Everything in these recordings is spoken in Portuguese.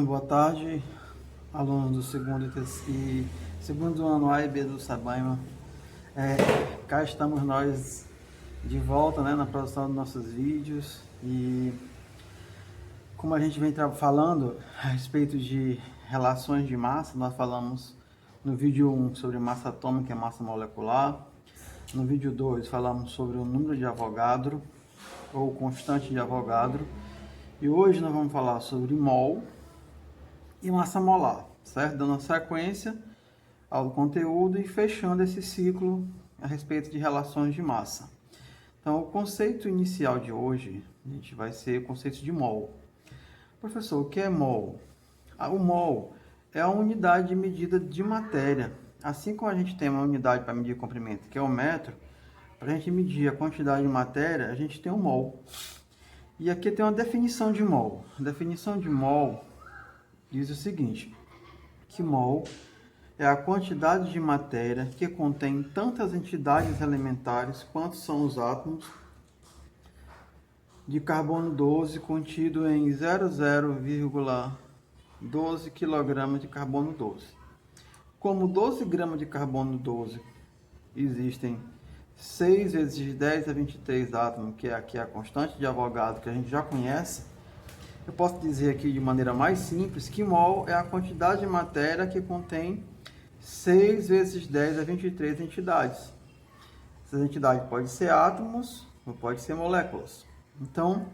Boa tarde, alunos do segundo ano A e B do Sabaima. Cá estamos nós de volta, na produção dos nossos vídeos, e como a gente vem falando a respeito de relações de massa, nós falamos no vídeo 1 sobre massa atômica e massa molecular. No vídeo 2 falamos sobre o número de Avogadro ou constante de Avogadro, e hoje nós vamos falar sobre mol e massa molar, certo? Dando sequência ao conteúdo e fechando esse ciclo a respeito de relações de massa. Então, o conceito inicial de hoje, a gente vai ser o conceito de mol. Professor, o que é mol? O mol é a unidade de medida de matéria. Assim como a gente tem uma unidade para medir comprimento, que é o metro, para a gente medir a quantidade de matéria, a gente tem o mol. E aqui tem uma definição de mol. A definição de mol diz o seguinte, que mol é a quantidade de matéria que contém tantas entidades elementares quanto são os átomos de carbono 12 contido em 00,12 kg de carbono 12. Como 12 gramas de carbono 12 existem 6 vezes 10 a 23 átomos, que é aqui a constante de Avogadro que a gente já conhece, eu posso dizer aqui de maneira mais simples que mol é a quantidade de matéria que contém 6 vezes 10 a 23 entidades. Essas entidades podem ser átomos ou podem ser moléculas. Então,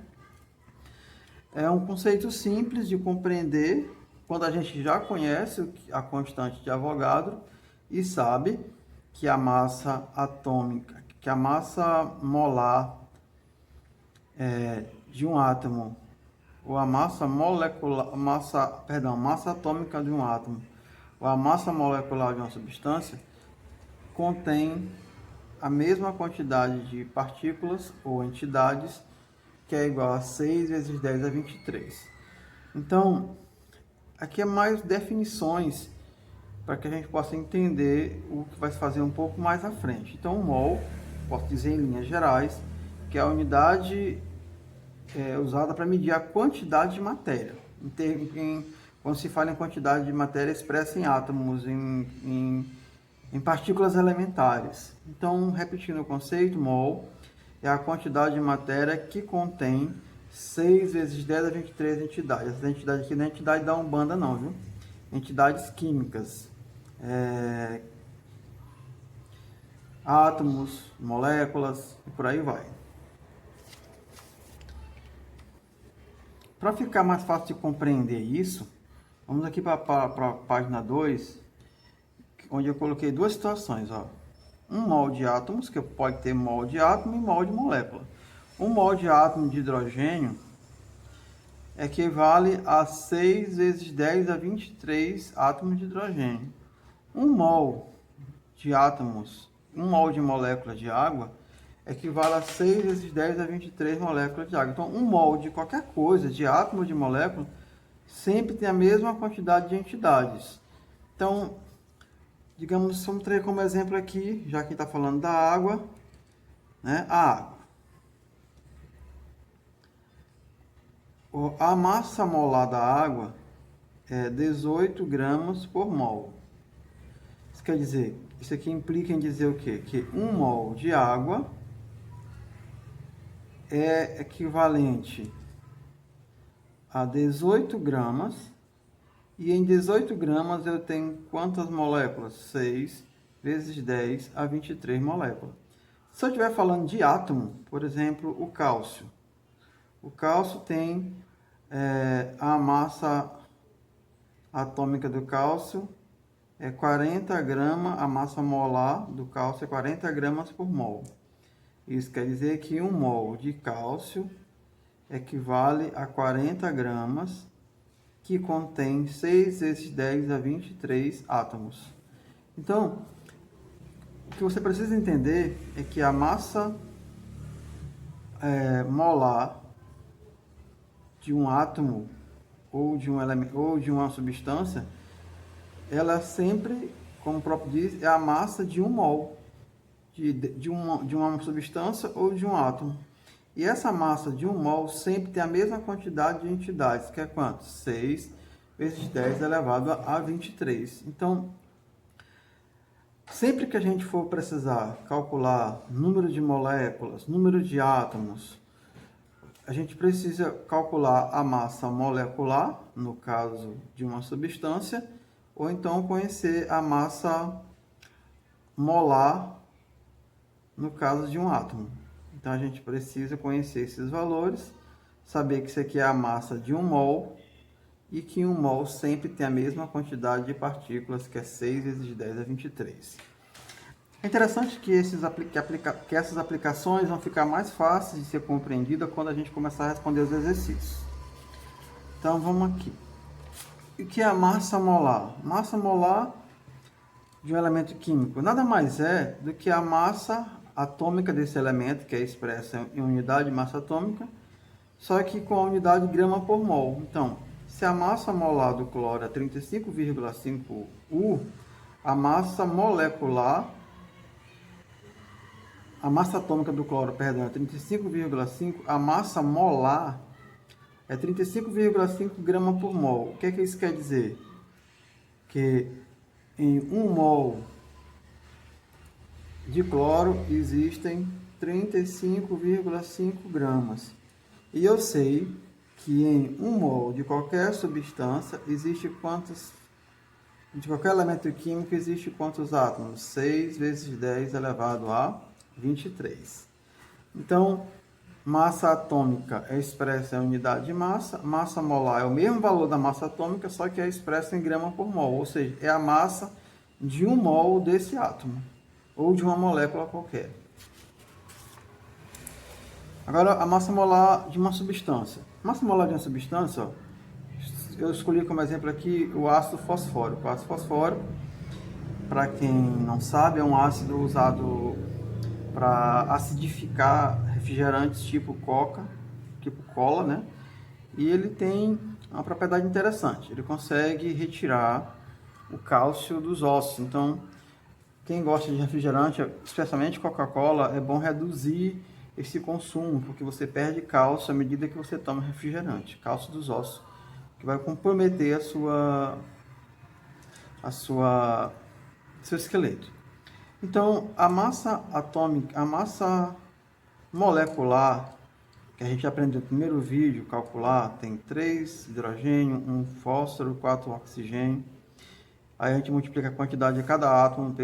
é um conceito simples de compreender quando a gente já conhece a constante de Avogadro e sabe que a massa atômica, que a massa molar de um átomo ou a massa molecular, massa atômica de um átomo, ou a massa molecular de uma substância, contém a mesma quantidade de partículas ou entidades, que é igual a 6 vezes 10 a 23. Então, aqui é mais definições para que a gente possa entender o que vai se fazer um pouco mais à frente. Então, o mol, posso dizer em linhas gerais, que é a unidade usada para medir a quantidade de matéria. Quando se fala em quantidade de matéria, expressa em átomos, em partículas elementares. Então, repetindo o conceito, mol é a quantidade de matéria que contém 6 vezes 10 a 23 entidades. Essa entidade aqui não é entidade da Umbanda não, viu? Entidades químicas. Átomos, moléculas e por aí vai. Para ficar mais fácil de compreender isso, vamos aqui para a página 2, onde eu coloquei duas situações. Um mol de átomos, que pode ter mol de átomo e mol de molécula. Um mol de átomo de hidrogênio equivale a 6 vezes 10 a 23 átomos de hidrogênio. Um mol de átomos, um mol de molécula de água equivale a 6 vezes 10 a 23 moléculas de água. Então, um mol de qualquer coisa, de átomo ou de molécula, sempre tem a mesma quantidade de entidades. Então, digamos, vamos ter como exemplo aqui, já que está falando da água, a água. A massa molar da água é 18 gramas por mol. Isso quer dizer, isso aqui implica em dizer o quê? Que um mol de água é equivalente a 18 gramas, e em 18 gramas eu tenho quantas moléculas? 6 vezes 10 a 23 moléculas. Se eu estiver falando de átomo, por exemplo, o cálcio. O cálcio tem a massa atômica do cálcio é 40 gramas, a massa molar do cálcio é 40 gramas por mol. Isso quer dizer que um mol de cálcio equivale a 40 gramas, que contém 6 vezes 10 a 23 átomos. Então, o que você precisa entender é que a massa molar de um átomo ou de um elemento ou de uma substância, ela sempre, como o próprio diz, é a massa de um mol de uma substância ou de um átomo. E essa massa de um mol sempre tem a mesma quantidade de entidades, que é quanto? 6 vezes 10 elevado a 23. Então, sempre que a gente for precisar calcular número de moléculas, número de átomos, a gente precisa calcular a massa molecular, no caso de uma substância, ou então conhecer a massa molar, no caso de um átomo. Então a gente precisa conhecer esses valores, saber que isso aqui é a massa de 1 mol e que 1 mol sempre tem a mesma quantidade de partículas, que é 6 vezes 10 a 23. É interessante que essas aplicações vão ficar mais fáceis de ser compreendidas quando a gente começar a responder os exercícios. Então vamos aqui. O que é a massa molar? Massa molar de um elemento químico nada mais é do que a massa atômica desse elemento, que é expressa em unidade de massa atômica, só que com a unidade grama por mol. Então, se a massa molar do cloro é 35,5 U, a massa molecular, a massa atômica do cloro, perdão, é 35,5, a massa molar é 35,5 grama por mol. O que é que isso quer dizer? Que em 1 mol de cloro existem 35,5 gramas. E eu sei que em 1 mol de qualquer substância existe quantos, de qualquer elemento químico existe quantos átomos? 6 vezes 10 elevado a 23. Então, massa atômica é expressa em unidade de massa, massa molar é o mesmo valor da massa atômica, só que é expressa em grama por mol, ou seja, é a massa de 1 mol desse átomo, ou de uma molécula qualquer. Agora, a massa molar de uma substância. Massa molar de uma substância, ó, eu escolhi como exemplo aqui o ácido fosfórico. O ácido fosfórico, para quem não sabe, é um ácido usado para acidificar refrigerantes tipo Coca, tipo cola, né? E ele tem uma propriedade interessante. Ele consegue retirar o cálcio dos ossos. Então, quem gosta de refrigerante, especialmente Coca-Cola, é bom reduzir esse consumo, porque você perde cálcio à medida que você toma refrigerante, cálcio dos ossos, que vai comprometer seu esqueleto. Então, a massa atômica, a massa molecular, que a gente aprendeu no primeiro vídeo, calcular, tem 3 hidrogênio, 1 fósforo, 4 oxigênio. Aí a gente multiplica a quantidade de cada átomo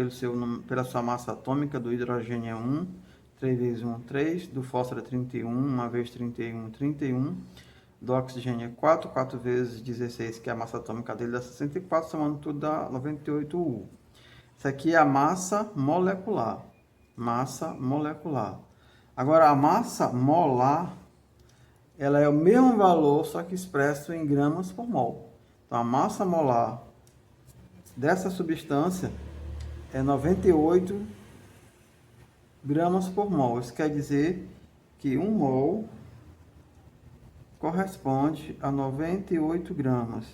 pela sua massa atômica. Do hidrogênio é 1, 3 vezes 1, 3. Do fósforo é 31, 1 vezes 31, 31. Do oxigênio é 4, 4 vezes 16, que é a massa atômica dele, dá 64, somando tudo dá 98 U. Isso aqui é a massa molecular. Massa molecular. Agora, a massa molar, ela é o mesmo valor, só que expresso em gramas por mol. Então, a massa molar dessa substância é 98 gramas por mol. Isso quer dizer que 1 mol corresponde a 98 gramas.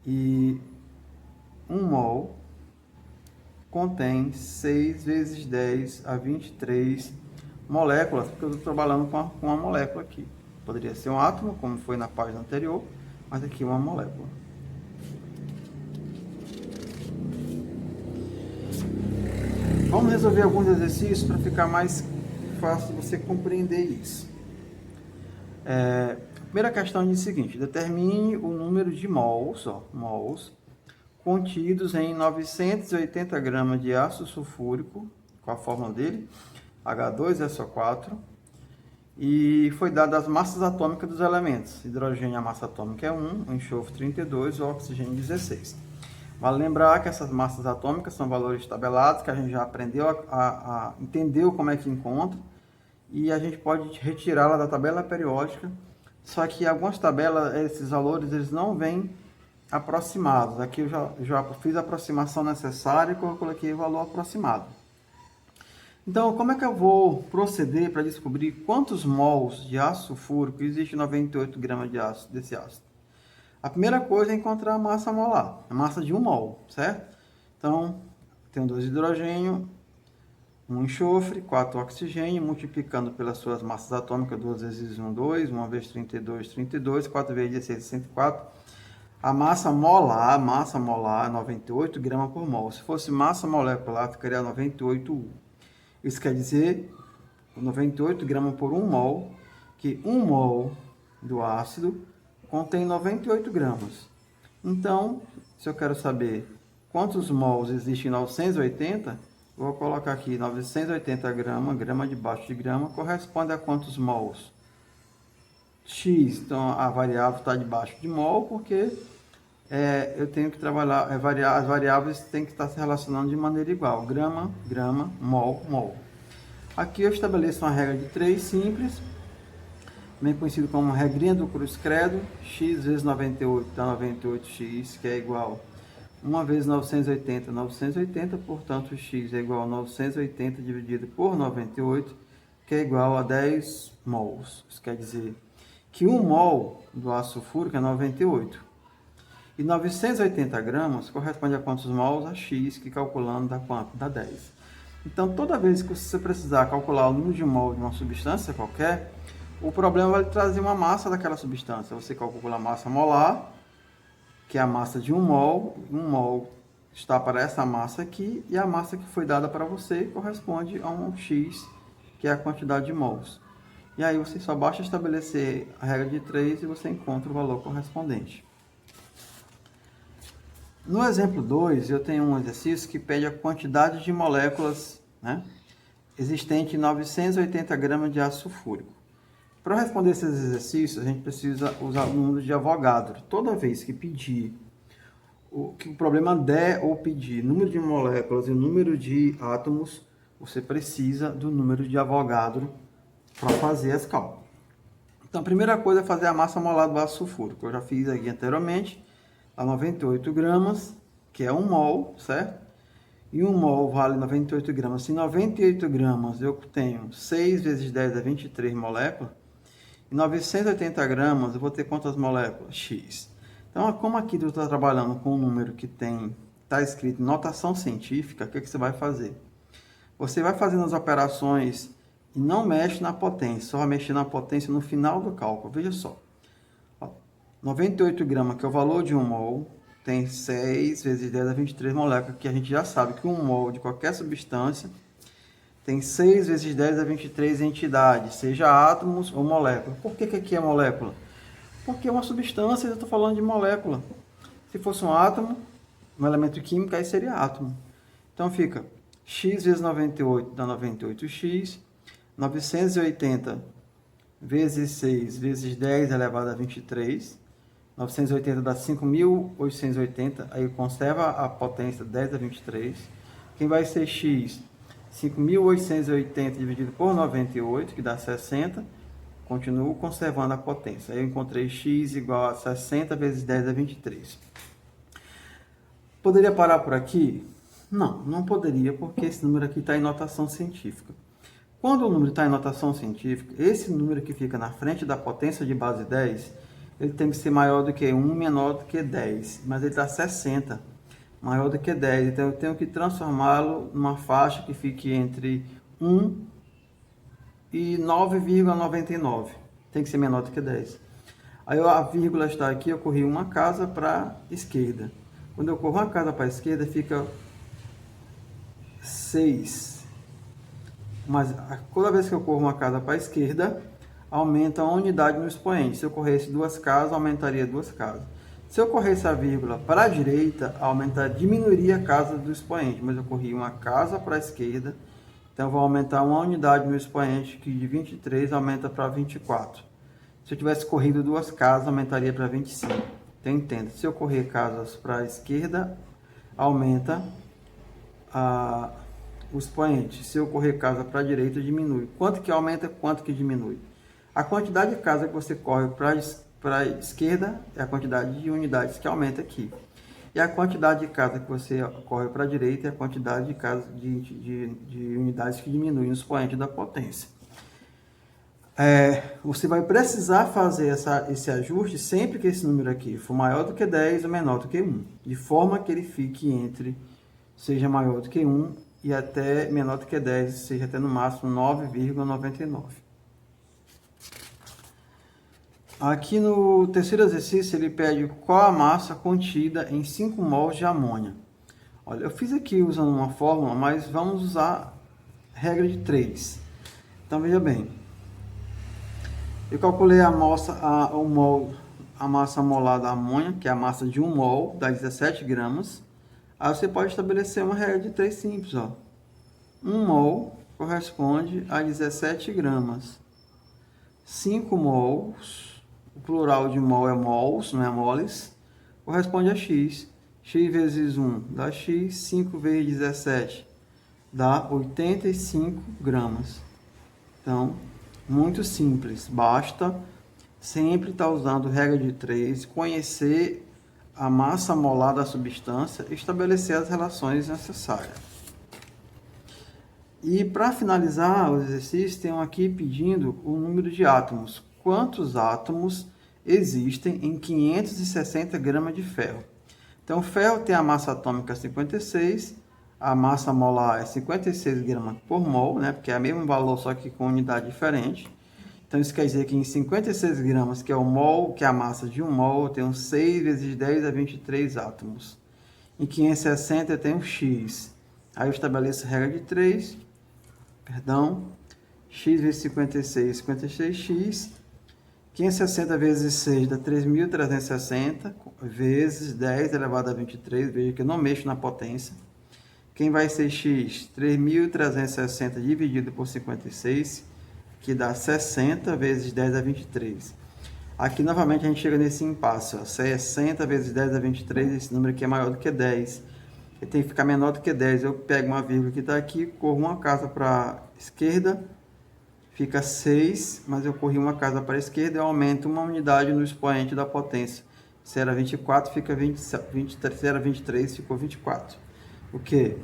E 1 mol contém 6 vezes 10 a 23 moléculas, porque eu estou trabalhando com uma molécula aqui. Poderia ser um átomo, como foi na página anterior, mas aqui uma molécula. Vamos resolver alguns exercícios para ficar mais fácil você compreender isso. A primeira questão diz o seguinte: determine o número de mols contidos em 980 gramas de ácido sulfúrico, com a fórmula dele, H2SO4, e foi dada as massas atômicas dos elementos. Hidrogênio, a massa atômica é 1, o enxofre 32, o oxigênio 16. Vale lembrar que essas massas atômicas são valores tabelados, que a gente já aprendeu entendeu como é que encontra, e a gente pode retirá-la da tabela periódica, só que algumas tabelas, esses valores, eles não vêm aproximados. Aqui eu já fiz a aproximação necessária e coloquei o valor aproximado. Então, como é que eu vou proceder para descobrir quantos mols de ácido sulfúrico existe 98 gramas desse ácido? A primeira coisa é encontrar a massa molar, a massa de 1 mol, certo? Então, tenho 2 hidrogênio, 1 enxofre, 4 oxigênio, multiplicando pelas suas massas atômicas, 2 vezes 1, 2, 1 vezes 32, 32, 4 vezes 16, 64. A massa molar é 98 gramas por mol. Se fosse massa molecular, ficaria 98U. Isso quer dizer 98 gramas por 1 mol, que 1 mol do ácido contém 98 gramas. Então, se eu quero saber quantos mols existem em 980, vou colocar aqui 980 gramas, grama debaixo de grama, corresponde a quantos mols? X, então a variável está debaixo de mol, porque eu tenho que trabalhar, as variáveis têm que estar se relacionando de maneira igual, grama, grama, mol, mol. Aqui eu estabeleço uma regra de 3 simples, bem conhecido como regrinha do cruz credo, x vezes 98 dá 98x, que é igual 1 vezes 980, 980, portanto x é igual a 980 dividido por 98, que é igual a 10 mols. Isso quer dizer que 1 mol do ácido sulfúrico é 98. E 980 gramas corresponde a quantos mols? A x, que calculando dá quanto? Dá 10. Então, toda vez que você precisar calcular o número de mol de uma substância qualquer, o problema vai trazer uma massa daquela substância. Você calcula a massa molar, que é a massa de 1 mol. 1 mol está para essa massa aqui, e a massa que foi dada para você corresponde a um x, que é a quantidade de mols. E aí você só basta estabelecer a regra de 3 e você encontra o valor correspondente. No exemplo 2, eu tenho um exercício que pede a quantidade de moléculas, né, existente em 980 gramas de ácido sulfúrico. Para responder esses exercícios, a gente precisa usar o número de Avogadro. Toda vez que pedir, que o problema der ou pedir número de moléculas e número de átomos, você precisa do número de Avogadro para fazer as cálculos. Então, a primeira coisa é fazer a massa molar do ácido sulfúrico. Eu já fiz aqui anteriormente. A 98 gramas, que é 1 mol, certo? E 1 mol vale 98 gramas. Se 98 gramas eu tenho 6 vezes 10 é 23 moléculas, em 980 gramas eu vou ter quantas moléculas? X. Então, como aqui tu está trabalhando com um número que está escrito em notação científica, o que você vai fazer? Você vai fazendo as operações e não mexe na potência, só vai mexer na potência no final do cálculo. Veja só. 98 gramas, que é o valor de 1 mol, tem 6 vezes 10 a 23 moléculas, que a gente já sabe que 1 mol de qualquer substância tem 6 vezes 10 a 23 entidades, seja átomos ou moléculas. Por que aqui é molécula? Porque é uma substância, eu estou falando de molécula. Se fosse um átomo, um elemento químico, aí seria átomo. Então fica x vezes 98 dá 98x, 980 vezes 6 vezes 10 elevado a 23, 980 dá 5.880, aí conserva a potência 10 a 23. Quem vai ser x? 5.880 dividido por 98, que dá 60. Continuo conservando a potência. Aí eu encontrei x igual a 60 vezes 10 a 23. Poderia parar por aqui? Não, não poderia, porque esse número aqui está em notação científica. Quando o número está em notação científica, esse número que fica na frente da potência de base 10, ele tem que ser maior do que 1, menor do que 10. Mas ele está 60, maior do que 10. Então, eu tenho que transformá-lo numa faixa que fique entre 1 e 9,99. Tem que ser menor do que 10. Aí a vírgula está aqui, eu corri uma casa para a esquerda. Quando eu corro uma casa para a esquerda, fica 6. Mas toda vez que eu corro uma casa para a esquerda, aumenta a unidade no expoente. Se eu corresse 2 casas, aumentaria 2 casas. Se eu corresse a vírgula para a direita, diminuiria a casa do expoente. Mas eu corri uma casa para a esquerda, então eu vou aumentar uma unidade no expoente, que de 23 aumenta para 24. Se eu tivesse corrido 2 casas, aumentaria para 25. Então entenda, se eu correr casas para a esquerda, aumenta o expoente. Se eu correr casa para a direita, diminui. Quanto que aumenta, quanto que diminui? A quantidade de casa que você corre para a esquerda é a quantidade de unidades que aumenta aqui. E a quantidade de casa que você corre para a direita é a quantidade de unidades que diminui no expoente da potência. Você vai precisar fazer esse ajuste sempre que esse número aqui for maior do que 10 ou menor do que 1. De forma que ele fique seja maior do que 1 e até menor do que 10, seja até no máximo 9,99. Aqui no terceiro exercício ele pede qual a massa contida em 5 mols de amônia. Olha, eu fiz aqui usando uma fórmula, mas vamos usar regra de 3. Então veja bem, eu calculei a massa molar da amônia, que é a massa de 1 mol, dá 17 gramas. Aí você pode estabelecer uma regra de 3 simples, ó. 1 mol corresponde a 17 gramas. 5 mols, o plural de mol é mols, não é moles, corresponde a x. X vezes 1 dá x, 5 vezes 17 dá 85 gramas. Então, muito simples, basta sempre estar usando regra de 3, conhecer a massa molar da substância e estabelecer as relações necessárias. E para finalizar o exercício, tem aqui pedindo o número de átomos. Quantos átomos existem em 560 gramas de ferro? Então, o ferro tem a massa atômica 56, a massa molar é 56 gramas por mol, né? Porque é o mesmo valor, só que com unidade diferente. Então, isso quer dizer que em 56 gramas, que é o mol, que é a massa de 1 mol, eu tenho 6 vezes 10 a 23 átomos. Em 560 eu tenho x. Aí eu estabeleço a regra de 3, x vezes 56, 56x. 560 vezes 6 dá 3.360, vezes 10 elevado a 23, veja que eu não mexo na potência. Quem vai ser x? 3.360 dividido por 56, que dá 60 vezes 10 a 23. Aqui, novamente, a gente chega nesse impasse, ó. 60 vezes 10 a 23, esse número aqui é maior do que 10. Ele tem que ficar menor do que 10. Eu pego uma vírgula que está aqui, corro uma casa para a esquerda, fica 6, mas eu corri uma casa para a esquerda e eu aumento uma unidade no expoente da potência. Se era 24, fica 20, se era 23, ficou 24. O que?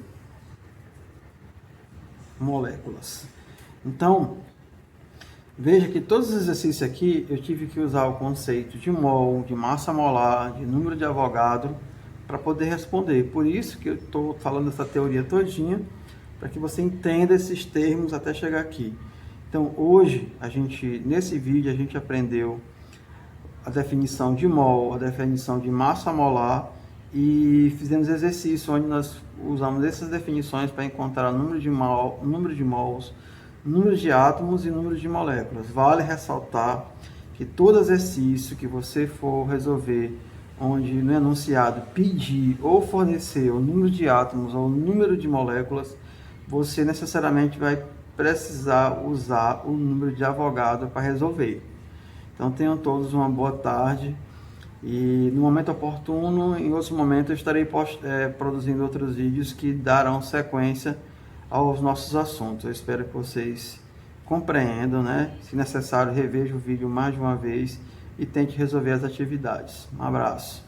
Moléculas. Então, veja que todos os exercícios aqui eu tive que usar o conceito de mol, de massa molar, de número de Avogadro para poder responder. Por isso que eu estou falando essa teoria todinha, para que você entenda esses termos até chegar aqui. Então, hoje, nesse vídeo, a gente aprendeu a definição de mol, a definição de massa molar e fizemos exercício onde nós usamos essas definições para encontrar número de mols, número de átomos e número de moléculas. Vale ressaltar que todo exercício que você for resolver, onde no enunciado pedir ou fornecer o número de átomos ou o número de moléculas, você necessariamente vai precisar usar o número de Avogadro para resolver. Então tenham todos uma boa tarde e no momento oportuno, em outros momentos, eu estarei produzindo outros vídeos que darão sequência aos nossos assuntos. Eu espero que vocês compreendam, né? Se necessário, reveja o vídeo mais de uma vez e tente resolver as atividades. Um abraço.